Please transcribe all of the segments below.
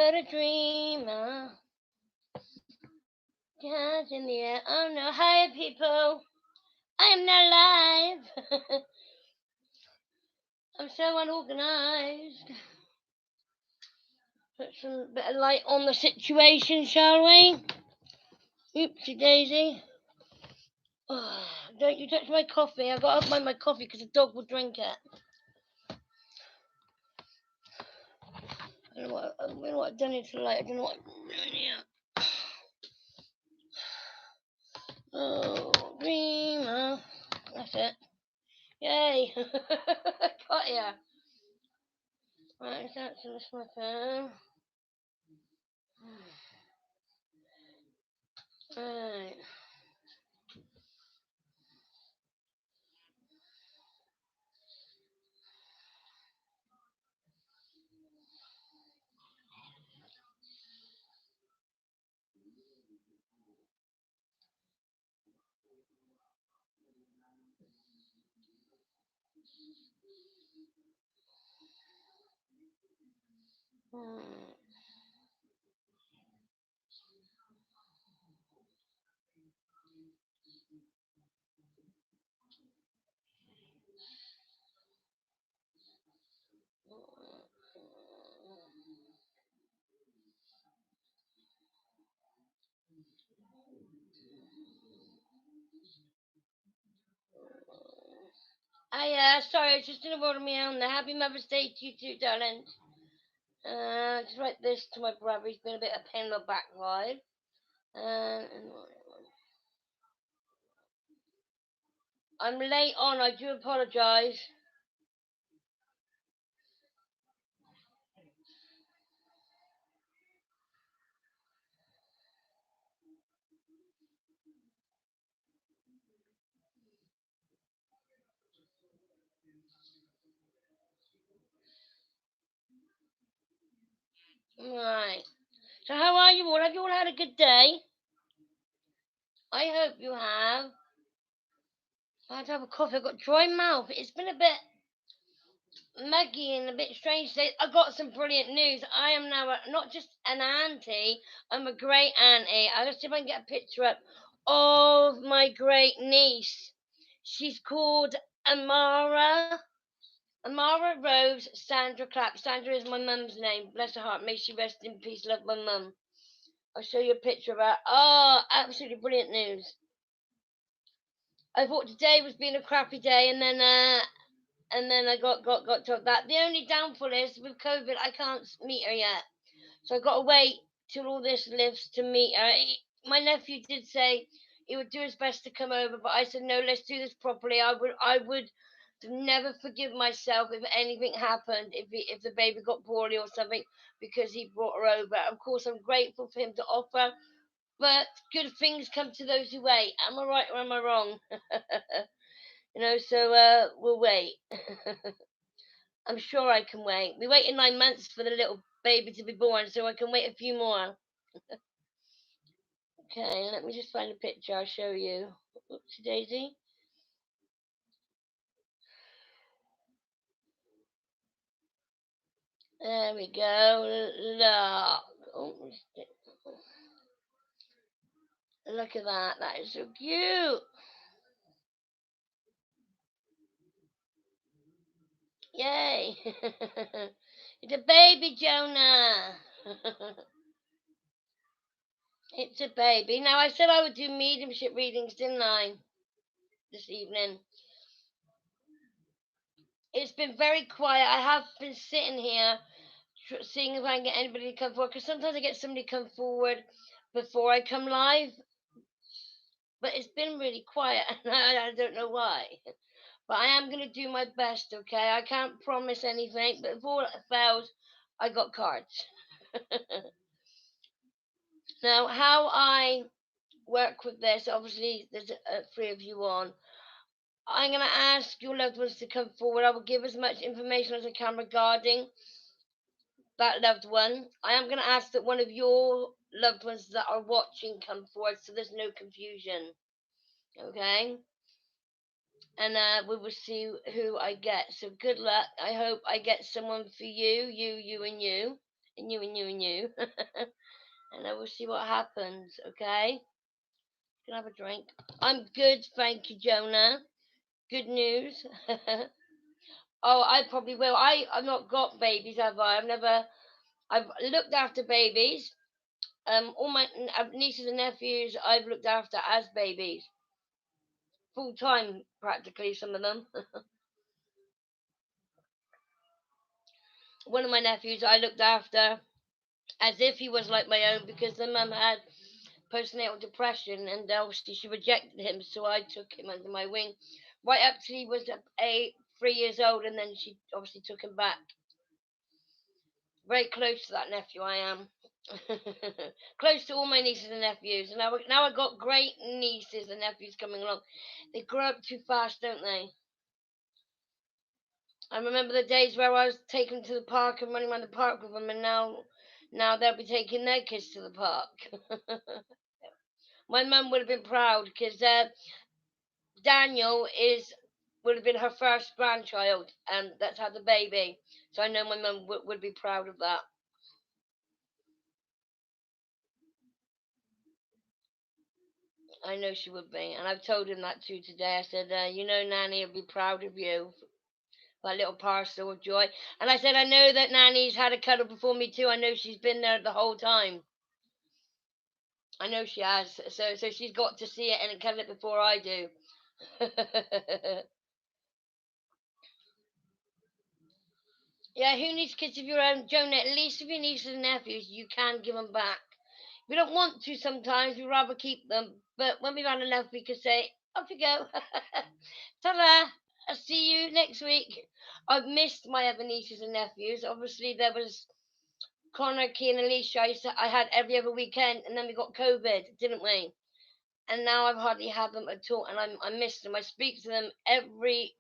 but a dreamer. Hands in the air. Oh no, hi people. I am not alive. I'm so unorganized. Put some bit of light on the situation, shall we? Oopsie daisy. Oh, don't you touch my coffee. I've got to mind my coffee because the dog will drink it. I don't know what I've done here tonight. I don't know what I'm doing here. Oh, dreamer. That's it. Yay. Got ya. Right, that's my phone. Right. Sorry, I was just in a word of my own. Happy Mother's Day to you too, darling. Just write this to my brother. He's been a bit of a pain in the backside. I'm late on. I do apologise. Right. So how are you all? Have you all had a good day? I hope you have. I had to have a coffee. I've got dry mouth. It's been a bit muggy and a bit strange today. I got some brilliant news. I am now not just an auntie, I'm a great auntie. I'll see if I can get a picture up of my great niece. She's called Amara. Amara Rose Sandra Clapp. Sandra is my mum's name. Bless her heart. May she rest in peace. Love my mum. I'll show you a picture of her. Oh, absolutely brilliant news. I thought today was being a crappy day, and then I got told that. The only downfall is with COVID, I can't meet her yet, so I got to wait till all this lifts to meet her. My nephew did say he would do his best to come over, but I said no. Let's do this properly. I would never forgive myself if anything happened, if the baby got poorly or something, because he brought her over. Of course, I'm grateful for him to offer, but good things come to those who wait. Am I right or am I wrong? So we'll wait. I'm sure I can wait. We waited 9 months for the little baby to be born, so I can wait a few more. Okay, let me just find a picture. I'll show you. Oopsie daisy. There we go. Look. Oh, look at that. That is so cute. Yay. It's a baby, Jonah. It's a baby. Now, I said I would do mediumship readings, didn't I, this evening? It's been very quiet. I have been sitting here seeing if I can get anybody to come forward, because sometimes I get somebody to come forward before I come live, but it's been really quiet and I don't know why. But I am going to do my best, okay? I can't promise anything, but if all fails, I got cards. Now, how I work with this, obviously, there's three of you on. I'm going to ask your loved ones to come forward. I will give as much information as I can regarding that loved one. I am going to ask that one of your loved ones that are watching come forward so there's no confusion. Okay? And we will see who I get. So good luck. I hope I get someone for you, and you. and you and you and you. And I will see what happens, okay? Can I have a drink? I'm good, thank you, Jonah. Good news. Oh, I probably will. I've not got babies, have I? I've looked after babies. All my nieces and nephews I've looked after as babies. Full time, practically, some of them. One of my nephews I looked after as if he was like my own because the mum had postnatal depression and obviously she rejected him, so I took him under my wing right up till he was 3 years old, and then she obviously took him back. Very close to that nephew I am. Close to all my nieces and nephews, and now I got great nieces and nephews coming along. They grow up too fast, don't they? I remember the days where I was taking them to the park and running around the park with them, and now they'll be taking their kids to the park. My mum would have been proud because Daniel is would have been her first grandchild, and that's had the baby. So I know my mum would be proud of that. I know she would be, and I've told him that too today. I said, Nanny will be proud of you, that little parcel of joy. And I said, I know that Nanny's had a cuddle before me too. I know she's been there the whole time. I know she has. So she's got to see it and cuddle it before I do. Yeah, who needs kids of your own? Jonah, at least if your nieces and nephews, you can give them back. We don't want to sometimes, we rather keep them. But when we've had enough, we can say, off you go. Ta-da! I'll see you next week. I've missed my other nieces and nephews. Obviously, there was Connor, Key, and Alicia. I had every other weekend, and then we got COVID, didn't we? And now I've hardly had them at all, and I miss them. I speak to them every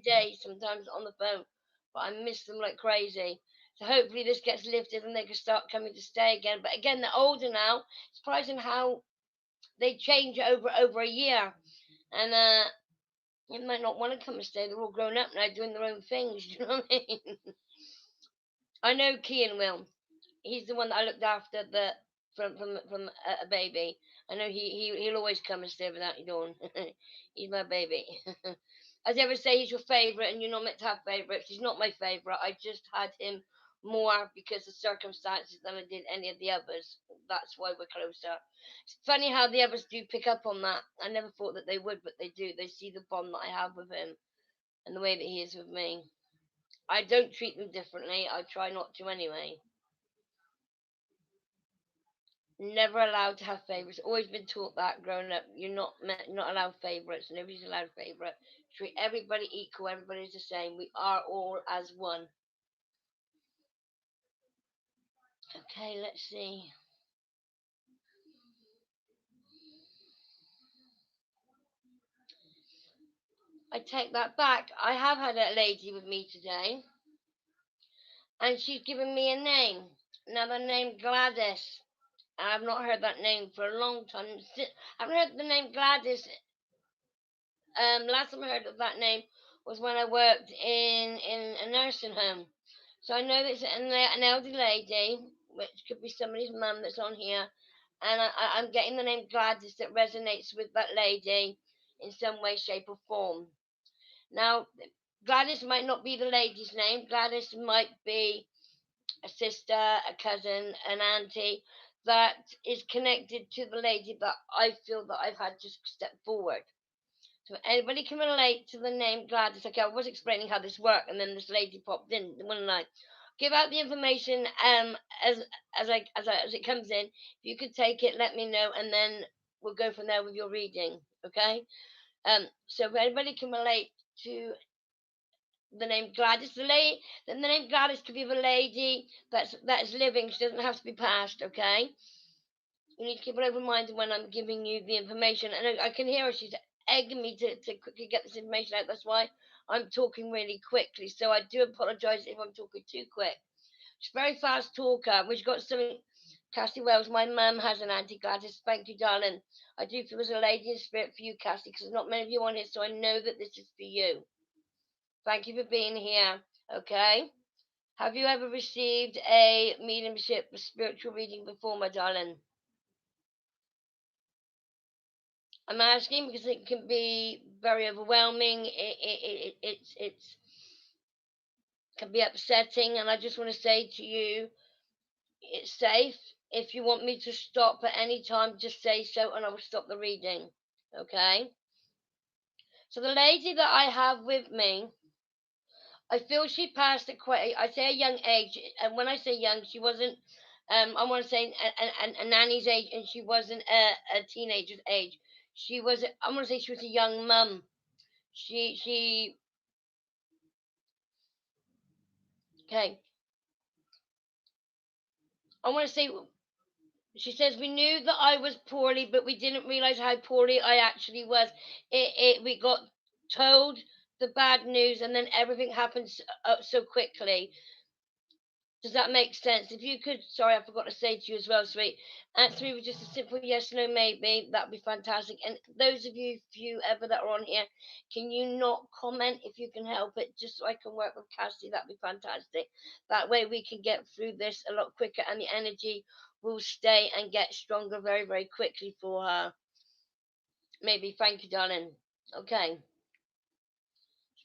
day, sometimes on the phone, but I miss them like crazy. So hopefully this gets lifted and they can start coming to stay again. But again, they're older now. It's surprising how they change over a year, and you might not want to come and stay. They're all grown up now, doing their own things. You know what I mean? I know Kian will. He's the one that I looked after from a baby. I know he'll always come and stay without you doing. He's my baby. As I ever say, he's your favourite, and you're not meant to have favourites. He's not my favourite. I just had him more because of circumstances than I did any of the others. That's why we're closer. It's funny how the others do pick up on that. I never thought that they would, but they do. They see the bond that I have with him and the way that he is with me. I don't treat them differently. I try not to anyway. Never allowed to have favourites. Always been taught that growing up. You're not allowed favourites. Nobody's allowed favourite. Treat everybody equal. Everybody's the same. We are all as one. Okay, let's see. I take that back. I have had a lady with me today, and she's given me a name. Now the name Gladys. I've not heard that name for a long time. I've heard the name Gladys. Last time I heard of that name was when I worked in a nursing home. So I know that it's an elderly lady, which could be somebody's mum that's on here, and I'm getting the name Gladys that resonates with that lady in some way, shape, or form. Now, Gladys might not be the lady's name. Gladys might be a sister, a cousin, an auntie that is connected to the lady that I feel that I've had to step forward. So anybody can relate to the name Gladys. Okay, I was explaining how this worked, and then this lady popped in, wouldn't I? Give out the information as as it comes in. If you could take it, let me know, and then we'll go from there with your reading. Okay. So if anybody can relate to the name Gladys, then the name Gladys could be of a lady that is living. She doesn't have to be passed. Okay. You need to keep an open mind when I'm giving you the information. And I can hear her. She's egging me to quickly get this information out. That's why I'm talking really quickly. So I do apologise if I'm talking too quick. She's a very fast talker. We've got something. Cassie Wells, my mum has an Auntie Gladys. Thank you, darling. I do feel there's a lady in spirit for you, Cassie, because there's not many of you on here, so I know that this is for you. Thank you for being here. Okay? Have you ever received a mediumship spiritual reading before, my darling? I'm asking because it can be very overwhelming. It's can be upsetting, and I just want to say to you, it's safe. If you want me to stop at any time, just say so, and I will stop the reading. Okay. So the lady that I have with me, I feel she passed at quite, I say a young age, and when I say young, she wasn't, I want to say a nanny's age, and she wasn't a teenager's age. She was, I want to say she was a young mum. She, okay. I want to say, she says, we knew that I was poorly, but we didn't realize how poorly I actually was. We got told the bad news, and then everything happens so quickly. Does that make sense? If you could, sorry, I forgot to say to you as well, sweet. Answer me with just a simple yes, no, maybe. That'd be fantastic. And those of you, if you ever that are on here, can you not comment if you can help it, just so I can work with Cassie? That'd be fantastic. That way we can get through this a lot quicker, and the energy will stay and get stronger very, very quickly for her. Maybe. Thank you, darling. Okay.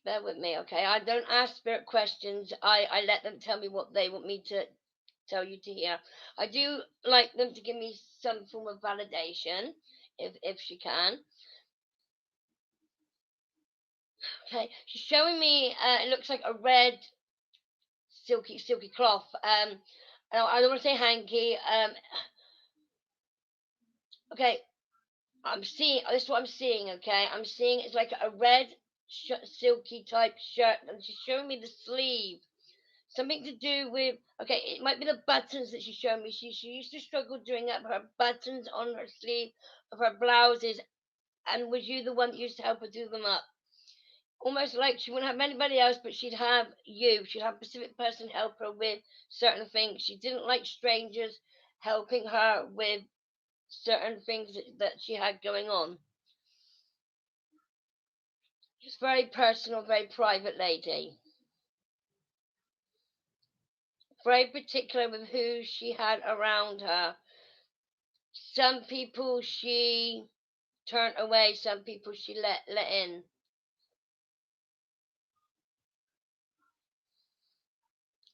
Bear with me, okay? I don't ask spirit questions. I let them tell me what they want me to tell you to hear. I do like them to give me some form of validation, if she can. Okay, she's showing me. It looks like a red silky cloth. I don't want to say hanky. Okay, I'm seeing. This is what I'm seeing. Okay, I'm seeing it's like a red silky type shirt, and she's showing me the sleeve. Something to do with, okay, it might be the buttons that she's showing me. She used to struggle doing up her buttons on her sleeve of her blouses, and was you the one that used to help her do them up? Almost like she wouldn't have anybody else, but she'd have you. She'd have a specific person help her with certain things. She didn't like strangers helping her with certain things that she had going on. She's very personal, very private lady. Very particular with who she had around her. Some people she turned away, some people she let in.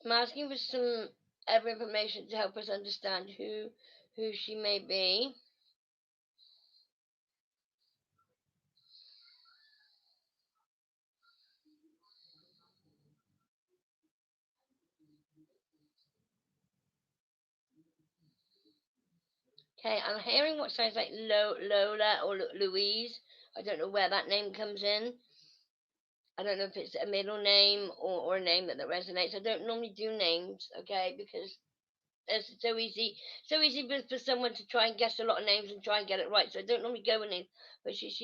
I'm asking for some other information to help us understand who she may be. Okay, I'm hearing what sounds like Lola or Louise. I don't know where that name comes in. I don't know if it's a middle name or a name that resonates. I don't normally do names, okay, because it's so easy for someone to try and guess a lot of names and try and get it right. So I don't normally go with names, but she's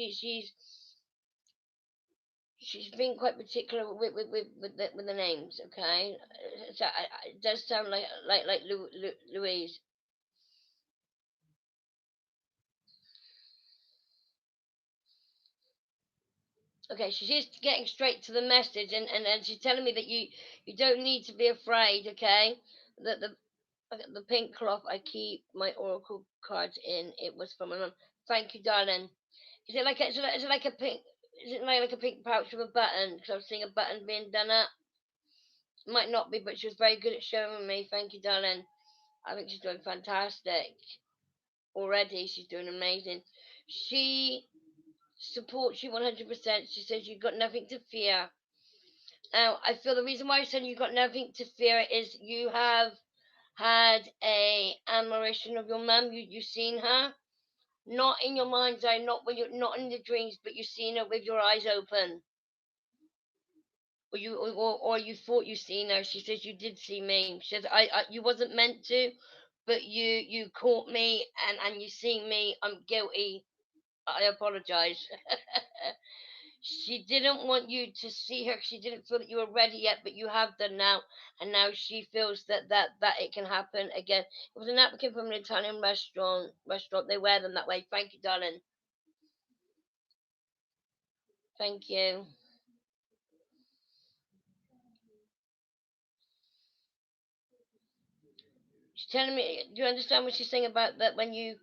been quite particular with the names. Okay, so it does sound like Louise. Okay, she's just getting straight to the message, and she's telling me that you don't need to be afraid. Okay, that the pink cloth I keep my oracle cards in. It was from my mum. Thank you, darling. Is it like a pink? Is it like a pink pouch with a button? Because I was seeing a button being done up. Might not be, but she was very good at showing me. Thank you, darling. I think she's doing fantastic already. She's doing amazing. She supports you 100%. She says you've got nothing to fear. Now, I feel the reason why you're saying you've got nothing to fear is you have had a admiration of your mum. You've seen her, not in your mind's eye, not in the dreams, but you've seen her with your eyes open. Or you thought you seen her. She says you did see me. She says you wasn't meant to, but you caught me and you seen me. I'm guilty. I apologize. She didn't want you to see her. She didn't feel that you were ready yet, but you have done now, and now she feels that it can happen again. It was a napkin from an Italian restaurant. They wear them that way. Thank you, darling. Thank you. She's telling me, do you understand what she's saying about that when you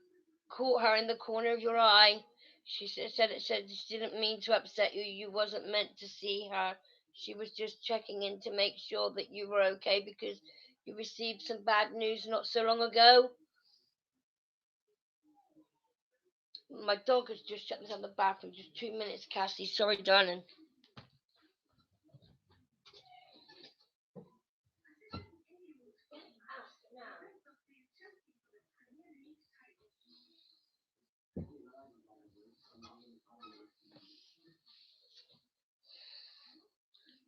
caught her in the corner of your eye? She said she didn't mean to upset you. You wasn't meant to see her. She was just checking in to make sure that you were okay because you received some bad news not so long ago. My dog has just shut me out the bathroom. Just 2 minutes, Cassie. Sorry, darling.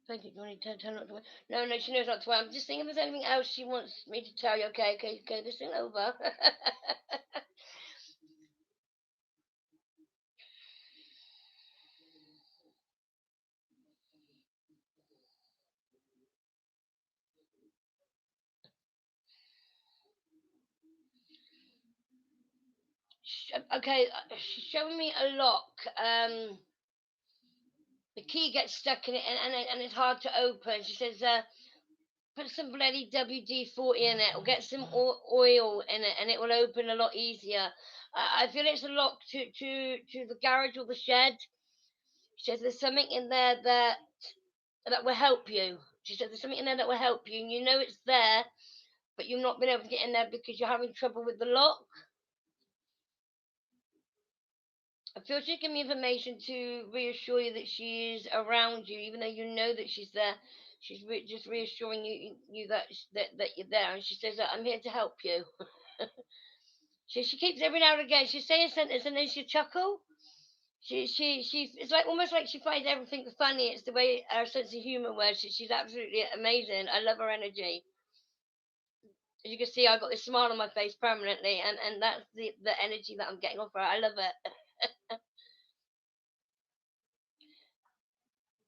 Thank you. Do you want to tell her not to wait? No, no, she knows not to wait. I'm just thinking if there's anything else she wants me to tell you. Okay, okay, okay. This ain't over. Okay, she's showing me a lock. The key gets stuck in it and it's hard to open. She says, put some bloody WD-40 in it or get some oil in it and it will open a lot easier. I feel it's a lock to the garage or the shed. She says there's something in there that will help you. She said there's something in there that will help you and you know it's there, but you've not been able to get in there because you're having trouble with the lock. I feel she's giving me information to reassure you that she is around you, even though you know that she's there. She's just reassuring you that you're there, and she says that I'm here to help you. She keeps every now and again. She say a sentence and then she chuckle. She it's like almost like she finds everything funny. It's the way her sense of humor was. She's absolutely amazing. I love her energy. As you can see, I've got this smile on my face permanently, and that's the energy that I'm getting off her. I love it.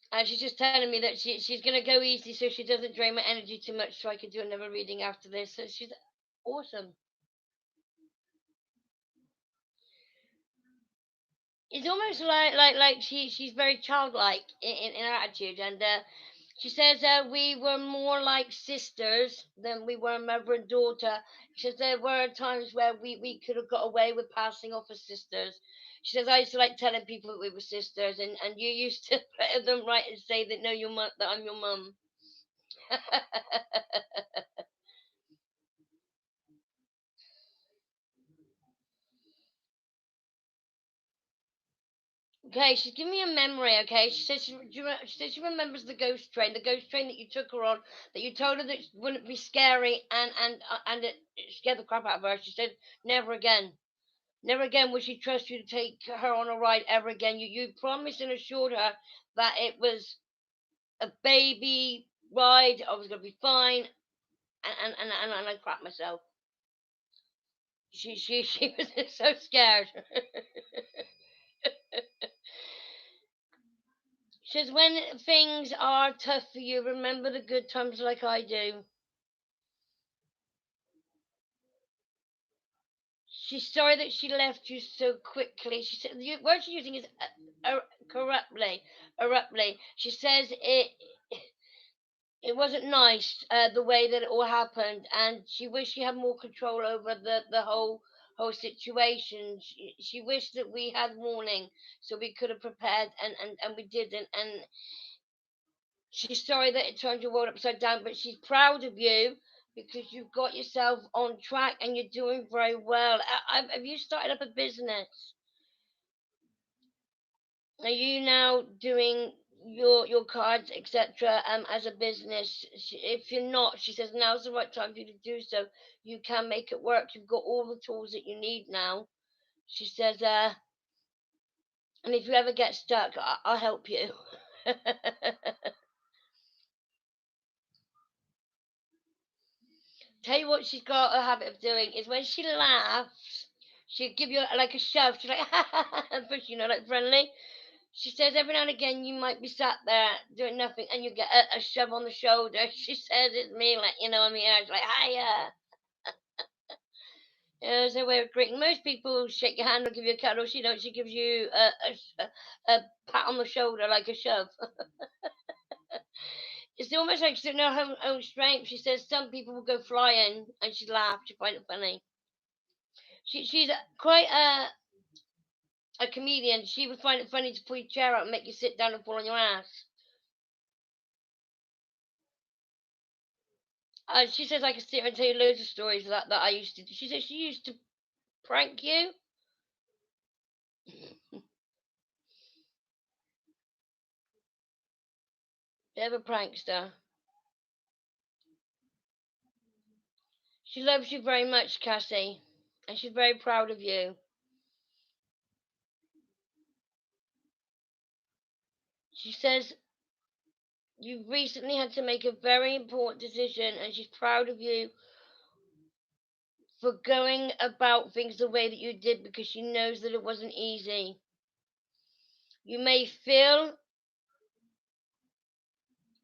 And she's just telling me that she's gonna go easy so she doesn't drain my energy too much, so I could do another reading after this. So she's awesome. It's almost like she's very childlike in her attitude, and she says we were more like sisters than we were mother and daughter. She says there were times where we could have got away with passing off as sisters. She says I used to like telling people that we were sisters, and you used to put them right and say that no, your mum, that I'm your mum. Okay, she's giving me a memory. Okay, she says she says she remembers the ghost train that you took her on, that you told her that it wouldn't be scary, and it scared the crap out of her. She said never again, never again would she trust you to take her on a ride ever again. You promised and assured her that it was a baby ride. I was gonna be fine, and I crap myself. She was so scared. She says, when things are tough for you, remember the good times like I do. She's sorry that she left you so quickly. She said the word she's using is corruptly, abruptly. She says it wasn't nice the way that it all happened, and she wished she had more control over the whole situation. She wished that we had warning so we could have prepared, and we didn't. And she's sorry that it turned your world upside down, but she's proud of you because you've got yourself on track and you're doing very well. Have you started up a business? Are you now doing your cards, etc., as a business? If you're not, she says now's the right time for you to do so. You can make it work. You've got all the tools that you need now. She says, and if you ever get stuck, I'll help you. Tell you what she's got a habit of doing is when she laughs, she'll give you like a shove. She's like, but like friendly. She says every now and again you might be sat there doing nothing and you get a shove on the shoulder. She says it's me, like, on the edge, like, hiya. It's a way of greeting. Most people shake your hand or give you a cuddle. She don't. She gives you a pat on the shoulder, like a shove. It's almost like she's in her own strength. She says some people will go flying, and she laughed. She find it funny. She's quite a comedian. She would find it funny to pull your chair out and make you sit down and fall on your ass. She says I could sit here and tell you loads of stories that I used to do. She says she used to prank you. Bit of a prankster. She loves you very much, Cassie, and she's very proud of you. She says you've recently had to make a very important decision, and she's proud of you for going about things the way that you did because she knows that it wasn't easy. You may feel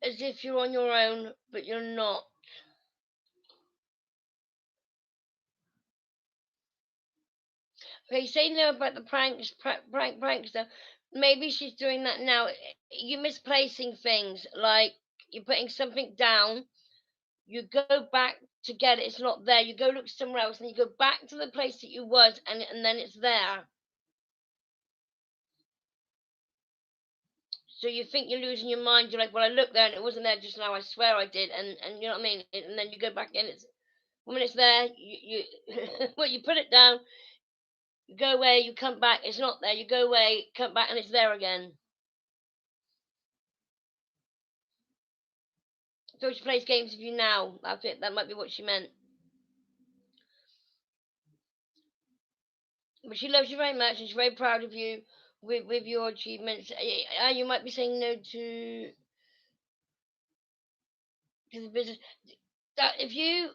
as if you're on your own, but you're not. Okay, say no about the prankster. Maybe she's doing that now. You're misplacing things, like you're putting something down. You go back to get it. It's not there. You go look somewhere else, and you go back to the place that you was, and then it's there. So you think you're losing your mind. You're like, well, I looked there and it wasn't there just now. I swear I did. And you know what I mean. And then you go back in. It's when it's there. You well, you put it down. You go away. You come back. It's not there. You go away. Come back, and it's there again. So she plays games with you now. That's it. That might be what she meant. But she loves you very much, and she's very proud of you with your achievements. You might be saying no to the business. That if you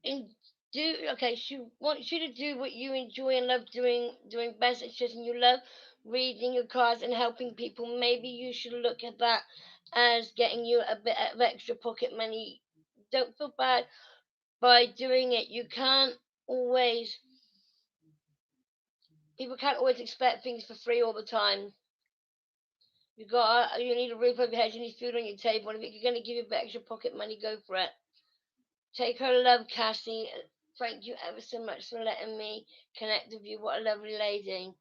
in do okay, she wants you to do what you enjoy and love doing best. It's just you love reading your cards and helping people. Maybe you should look at that as getting you a bit of extra pocket money. Don't feel bad by doing it. You can't always People can't always expect things for free all the time. You need a roof over your head, you need food on your table, and if you're going to give you a bit extra pocket money, go for it. Take her love, Cassie. Thank you ever so much for letting me connect with you. What a lovely lady.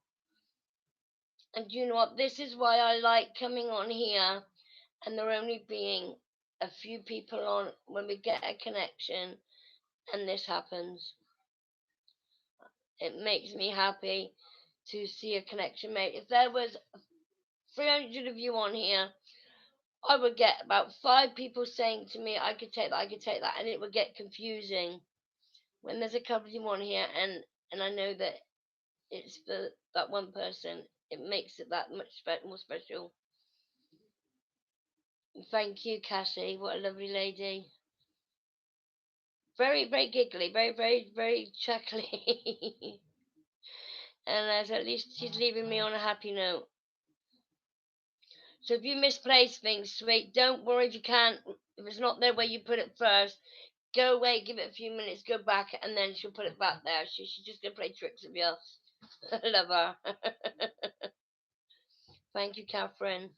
And you know what? This is why I like coming on here, and there only being a few people on when we get a connection, and this happens. It makes me happy to see a connection made. If there was 300 of you on here, I would get about 5 people saying to me, I could take that, I could take that, and it would get confusing when there's a couple of you on here, and I know that it's for that one person. It makes it that much more special. Thank you, Cassie. What a lovely lady. Very, very giggly, very, very, very chuckly. And at least she's leaving me on a happy note. So if you misplace things, sweet, don't worry if you can't. If it's not there where you put it first, go away, give it a few minutes, go back, and then she'll put it back there. She's just gonna play tricks with you. Love her. Thank you, Catherine.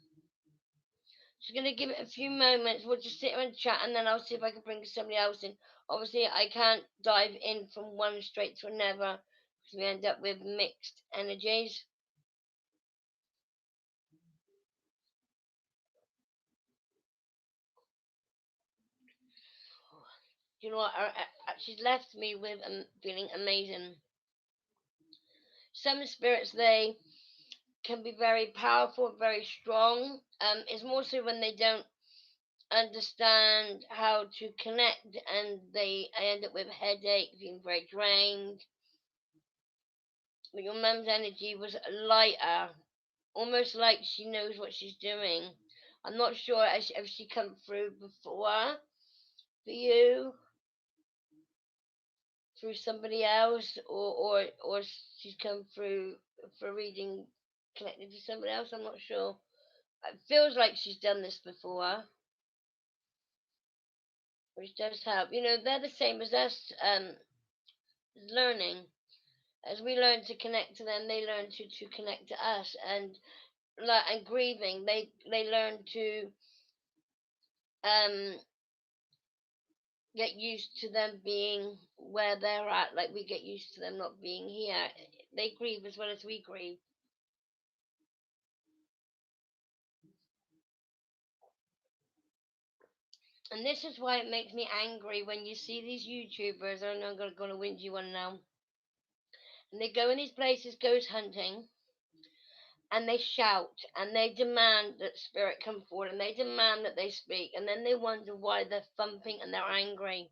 She's gonna give it a few moments. We'll just sit here and chat, and then I'll see if I can bring somebody else in. Obviously, I can't dive in from one straight to another because we end up with mixed energies. You know what? She's left me with feeling amazing. Some spirits, they can be very powerful, very strong. It's more so when they don't understand how to connect, and I end up with headache, feeling very drained. But your mum's energy was lighter, almost like she knows what she's doing. I'm not sure if she come through before for you through somebody else, or she's come through for reading connected to somebody else. I'm not sure. It feels like she's done this before, which does help. You know, they're the same as us, learning. As we learn to connect to them, they learn to connect to us, and grieving. They learn to um get used to them being where they're at, like we get used to them not being here. They grieve as well as we grieve. And this is why it makes me angry when you see these YouTubers, I know I'm going to whinge you one now, and they go in these places, ghost hunting, and they shout, and they demand that spirit come forward, and they demand that they speak, and then they wonder why they're thumping and they're angry.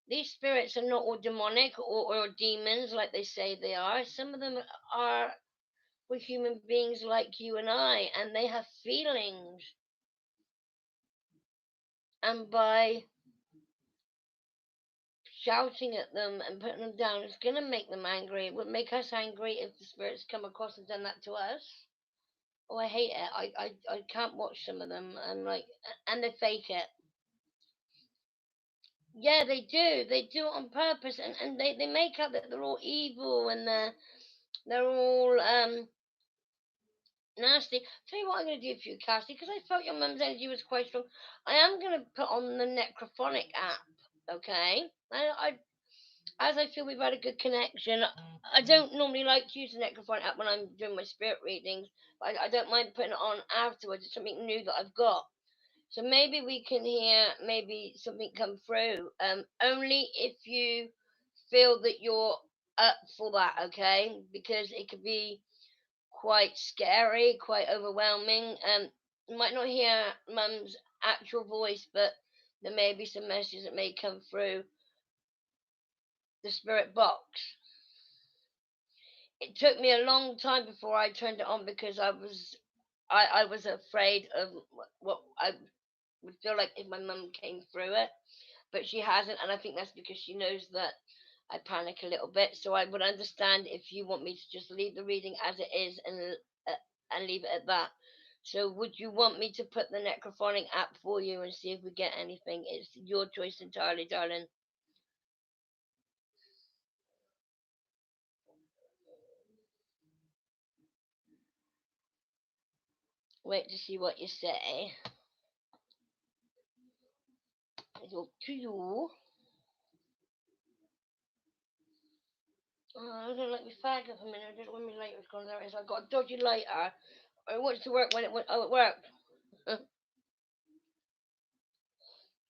These spirits are not all demonic or demons like they say they are. Some of them are were human beings like you and I, and they have feelings. And by shouting at them and putting them down, it's going to make them angry. It would make us angry if the spirits come across and done that to us. Oh, I hate it. I can't watch some of them. I'm like, and they fake it. Yeah, they do. They do it on purpose, and they make out that they're all evil and they're all nasty. Tell you what I'm going to do for you, Cassie, because I felt your mum's energy was quite strong. I am going to put on the Necrophonic app, okay? As I feel we've had a good connection, I don't normally like to use the Necrophonic app when I'm doing my spirit readings, but I don't mind putting it on afterwards. It's something new that I've got. So maybe we can hear maybe something come through. Only if you feel that you're up for that, okay? Because it could be quite scary, quite overwhelming. You might not hear Mum's actual voice, but there may be some messages that may come through the spirit box. It took me a long time before I turned it on because I was afraid of what I would feel like if my mum came through it, but she hasn't, and I think that's because she knows that I panic a little bit. So I would understand if you want me to just leave the reading as it is and leave it at that. So would you want me to put the Necrophonic app for you and see if we get anything? It's your choice entirely, darling. Wait to see what you say. It's up to you. Oh, I don't let me fag up a minute. I don't know when my lighter's gone. There it is. I've got a dodgy lighter. I want it to work when it went. Oh, it worked.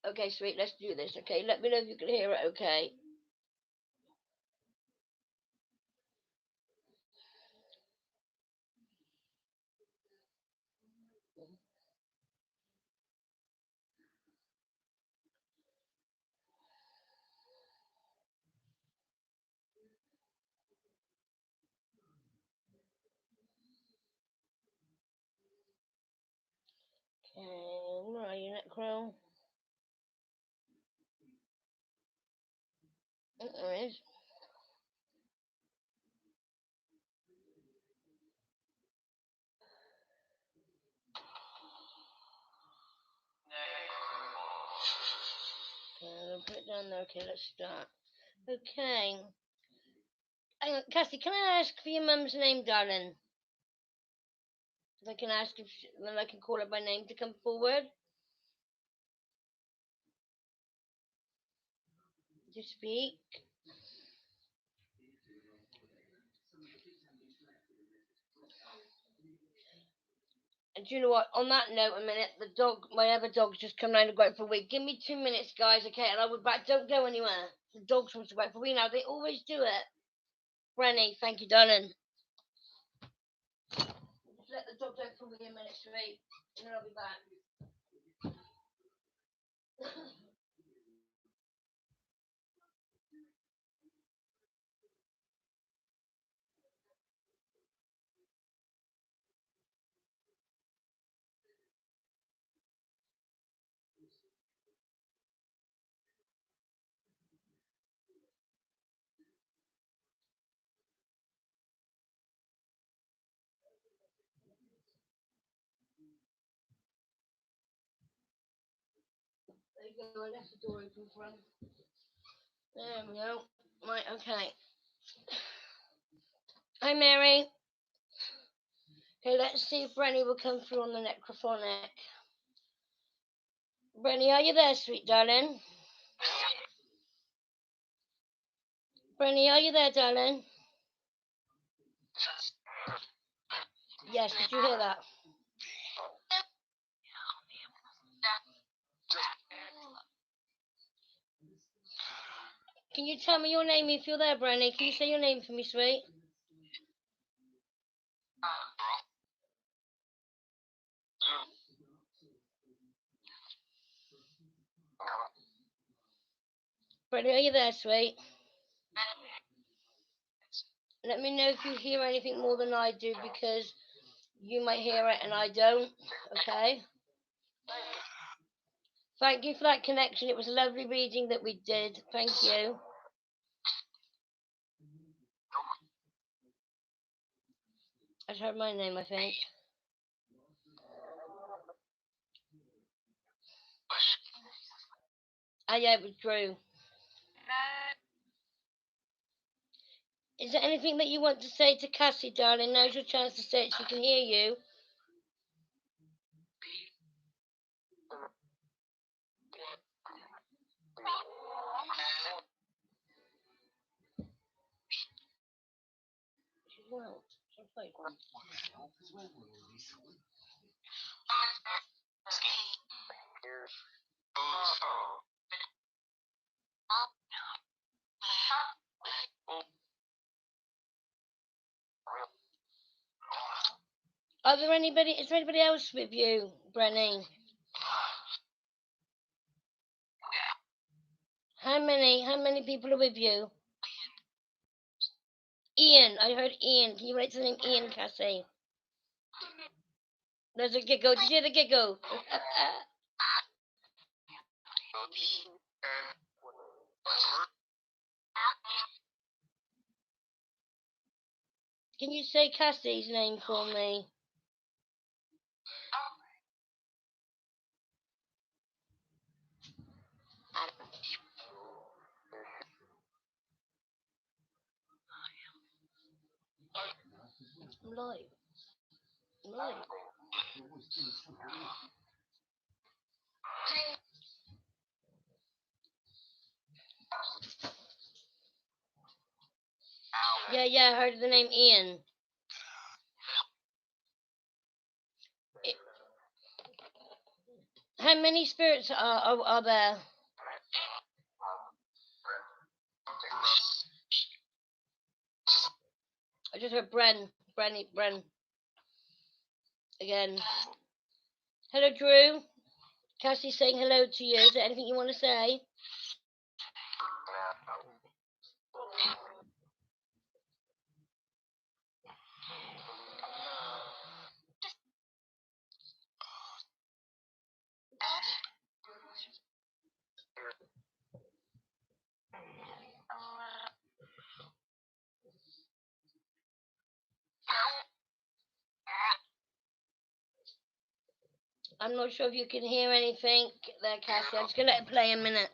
Okay, sweet. Let's do this. Okay, let me know if you can hear it. Okay. Okay, where are you, Necro? Oh, there it is. Okay, I'll put it down there. Okay, let's start. Okay. Cassie, can I ask for your mum's name, darling? If I can ask if then I can call her by name to come forward to speak. And do you know what? On that note, a minute, the dog, my other dog's just come round to go out for a wee. Give me 2 minutes, guys, okay? And I will back. Don't go anywhere. The dog's supposed to go out for a wee now. They always do it. Brenny, thank you, darling. Just let the dog out for a wee a minute straight, and then I'll be back. There you go. I left the door open for him. There we go. Right, okay. Hi, Mary. Okay, let's see if Brenny will come through on the Necrophonic. Brenny, are you there, sweet darling? Brenny, are you there, darling? Yes, did you hear that? Can you tell me your name if you're there, Brenny? Can you say your name for me, sweet? Brenny, are you there, sweet? Let me know if you hear anything more than I do, because you might hear it and I don't, okay? Thank you for that connection. It was a lovely reading that we did. Thank you. I heard my name, I think. Ah, yeah, it was Drew. Is there anything that you want to say to Cassie, darling? Now's your chance to say it. She can hear you. Well, is there anybody else with you, Brenny? How many people are with you? Ian, I heard Ian. Can you write the name Ian, Cassie? There's a giggle. Did you hear the giggle? Can you say Cassie's name for me? I'm live. I'm live. Yeah, I heard the name Ian. How many spirits are there? I just heard Bren again. Hello, Drew. Cassie's saying hello to you. Is there anything you want to say? I'm not sure if you can hear anything there, Cassie. I'm just going to let it play a minute.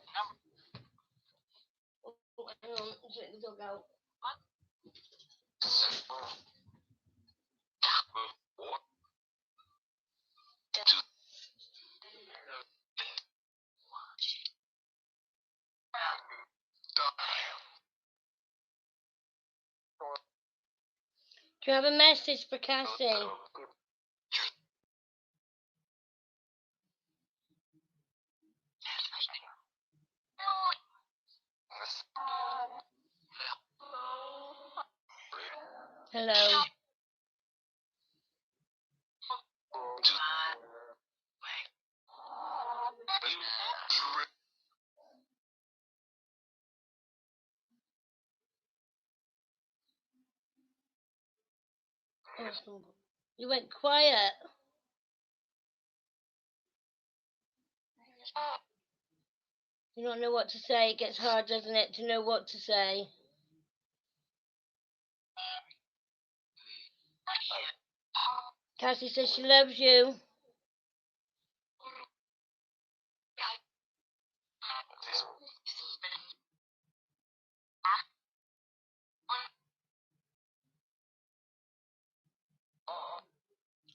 Oh, hang on. Let's let the dog out. Do you have a message for Cassie? Hello. You went quiet. You don't know what to say. It gets hard, doesn't it, to know what to say? Cassie says she loves you.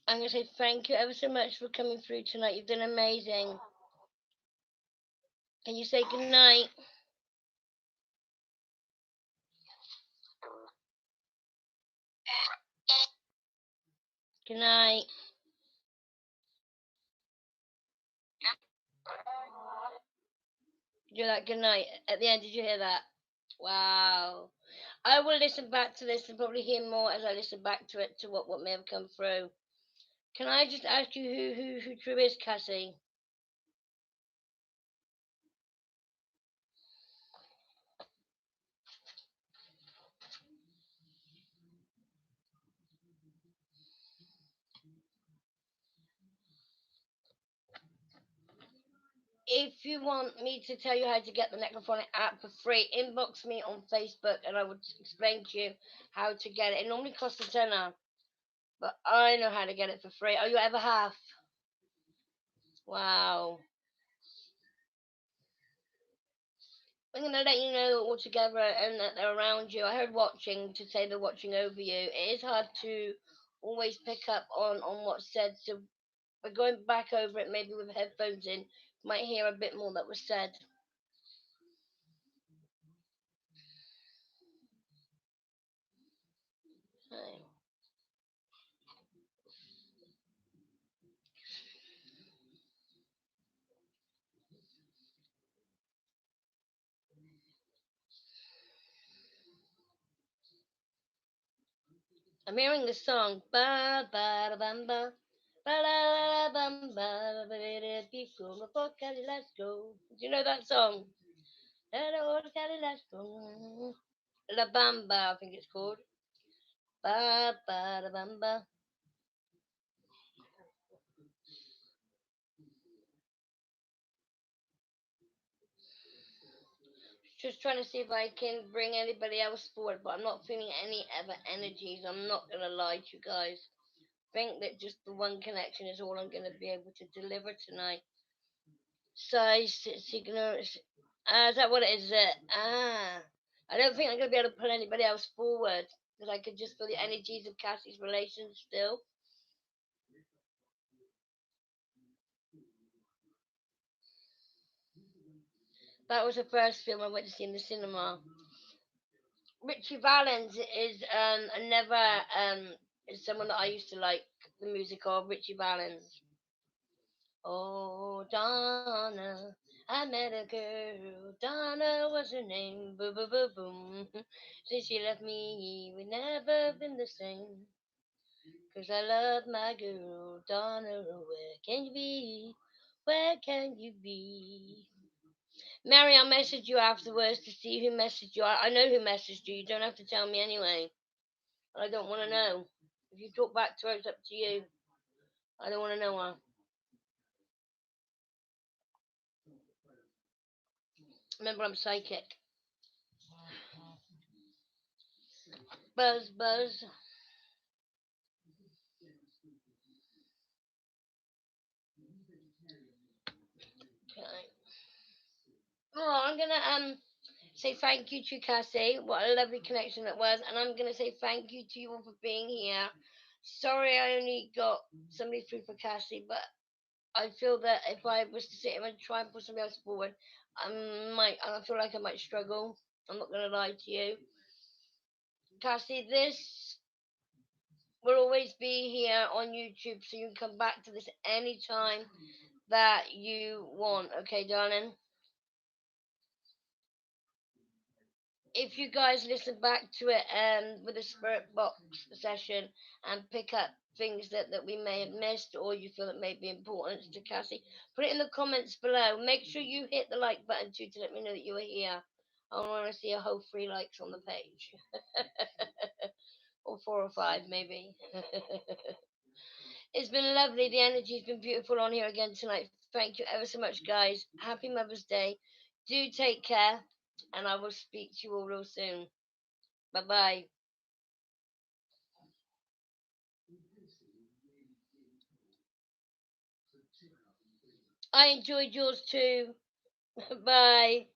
I'm going to say thank you ever so much for coming through tonight. You've done amazing. Can you say good night? Good night. Did you hear that? Good night. At the end, did you hear that? Wow. I will listen back to this and probably hear more as I listen back to it to what may have come through. Can I just ask you who True is, Cassie? If you want me to tell you how to get the Necrophonic app for free, inbox me on Facebook and I would explain to you how to get it. It normally costs a tenner, but I know how to get it for free. Oh, you ever have? Wow. I'm going to let you know all together and that they're around you. I heard watching to say they're watching over you. It is hard to always pick up on what's said, so by going back over it, maybe with headphones in, you might hear a bit more that was said. Okay. I'm hearing the song ba ba da bum ba ba la la la bum ba ba da be cool before Cali, let's go. Do you know that song? Hello, Cali, let's go. La Bamba, I think it's called. Ba ba da bum ba. Just trying to see if I can bring anybody else forward, but I'm not feeling any other energies. I'm not gonna lie to you guys. Think that just the one connection is all I'm gonna be able to deliver tonight. Size signal. Is that what it is? I don't think I'm gonna be able to pull anybody else forward because I could just feel the energies of Cassie's relations still. That was the first film I went to see in the cinema. Richie Valens is another is someone that I used to like the music of. Richie Valens. Oh, Donna, I met a girl. Donna was her name. Boom, boom, boom, boom. Since she left me, we never been the same. 'Cause I love my girl. Donna, where can you be? Where can you be? Mary, I'll message you afterwards to see who messaged you. I know who messaged you. You don't have to tell me anyway. I don't want to know. If you talk back to her, it's up to you. I don't want to know her. Remember, I'm psychic. Buzz, buzz. Okay. Oh, I'm gonna say thank you to Cassie. What a lovely connection that was, and I'm gonna say thank you to you all for being here. Sorry, I only got somebody through for Cassie, but I feel that if I was to sit here and try and put somebody else forward, I feel like I might struggle. I'm not gonna lie to you, Cassie. This will always be here on YouTube, so you can come back to this anytime that you want. Okay, darling. If you guys listen back to it with a spirit box session and pick up things that we may have missed or you feel that may be important to Cassie, put it in the comments below. Make sure you hit the like button too to let me know that you are here. I want to see a whole 3 likes on the page. Or 4 or 5 maybe. It's been lovely. The energy's been beautiful on here again tonight. Thank you ever so much, guys. Happy Mother's Day. Do take care, and I will speak to you all real soon. Bye bye. I enjoyed yours too. Bye.